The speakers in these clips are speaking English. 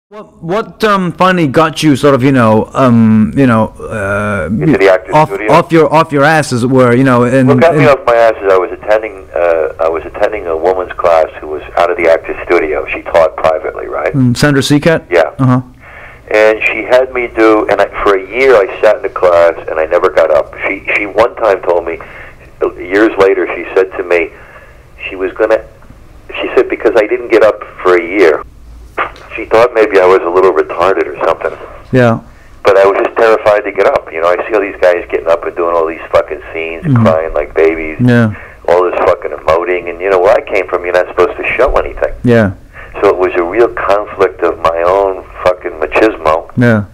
What finally got you sort of Into the actor's studio? off your ass, as it were, and What got me off my ass is I was attending a woman's class who was out of the actor's studio. She taught privately, right? Sandra Seacat? Yeah. And she had me do, for a year I sat in the class and I never got up. She one time told me, years later, she said to me, she said because I didn't get up for a year, she thought maybe I was a little retarded or something. Yeah. But I was just terrified to get up. I see all these guys getting up and doing all these fucking scenes and crying like babies. Yeah. All this fucking emoting. And where I came from, you're not supposed to show anything. Yeah. So it was a real conflict of my own fucking machismo. Yeah.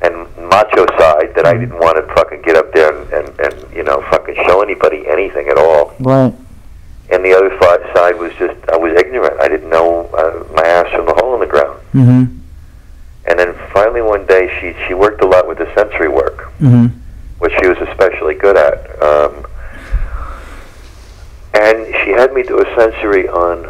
And macho side that I didn't want to fucking get up there and fucking show anybody anything at all. Right. And the other side was just, I was ignorant. I didn't know my ass from the hole in the ground. Mm-hmm. And then finally one day she worked a lot with the sensory work, which she was especially good at. And she had me do a sensory on,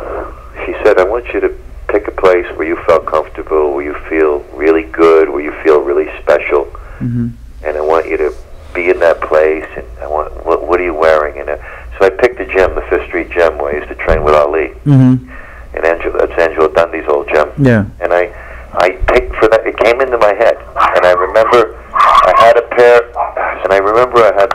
she said, I want you to pick a place where you felt comfortable, where you feel really good, where you feel really special. And I want you to be in that place, and I want, what are you wearing? And so I picked the gym, the Fifth Street Gym, where I used to train with Ali. And that's Angela Dundee's old gym. Yeah. And I picked for that. It came into my head, and I remember I had a pair, and I remember I had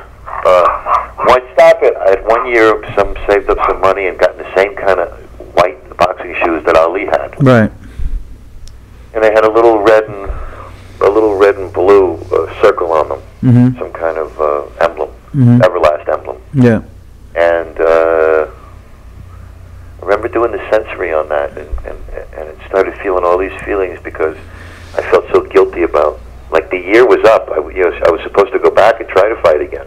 I had 1 year saved up some money and gotten the same kind of white boxing shoes that Ali had. Right. And they had a little red and blue circle on them, some kind of emblem, Everlast emblem. Yeah. And I remember doing the sensory on that, and it started feeling all these feelings because I felt so guilty about, like the year was up. I was supposed to go back and try to fight again.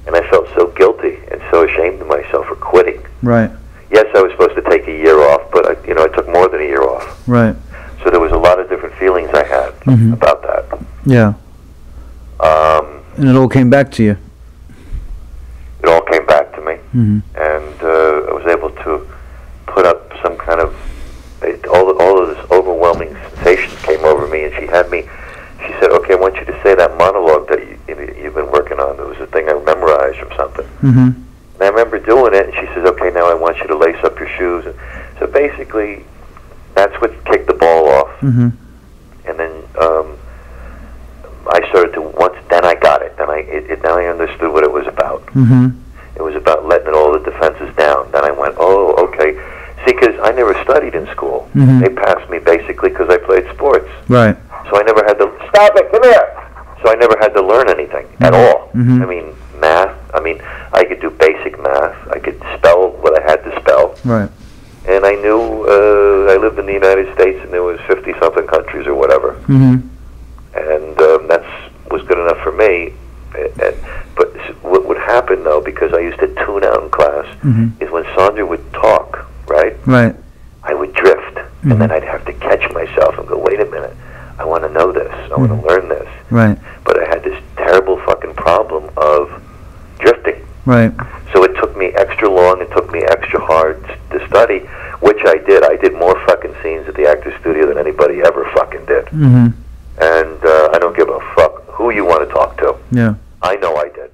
And I felt so guilty and so ashamed of myself for quitting. Right. Yes, I was supposed to take a year off, but I took more than a year off. Right. So there was a lot of different feelings I had about that. Yeah. And it all came back to you. It all came back to me, and I was able to put up some kind of, all of this overwhelming sensations came over me, and she said, okay, I want you to say that monologue that you've been working on. It was a thing I memorized from something. And I remember doing it, and she says, okay, now I want you to lace up your shoes. And so basically, that's what kicked the ball off. And then I started to, then I got it. Then I understood what it was about. It was about letting all the defenses down. Then I went, oh, okay. See, because I never studied in school. They passed me basically because I played sports. Right. So I never had to, stop it, come here! So I never had to learn anything at all. I mean, math, I could do basic math. I could spell what I had to spell. Right. And I knew, I lived in the United States and there was 50-something countries or whatever. And that was good enough for me. But what would happen, though, because I used to tune out in class, is when Sandra would talk, right? Right. I would drift, and then I'd have to catch myself and go, wait a minute, I want to know this, I want to learn this. Right. But I had this terrible fucking problem of drifting. Right. So it took me extra long, it took me extra hard to study, which I did. I did more fucking scenes at the Actors Studio than anybody ever fucking did. And I don't give a fuck who you want to talk to. Yeah. I know I did.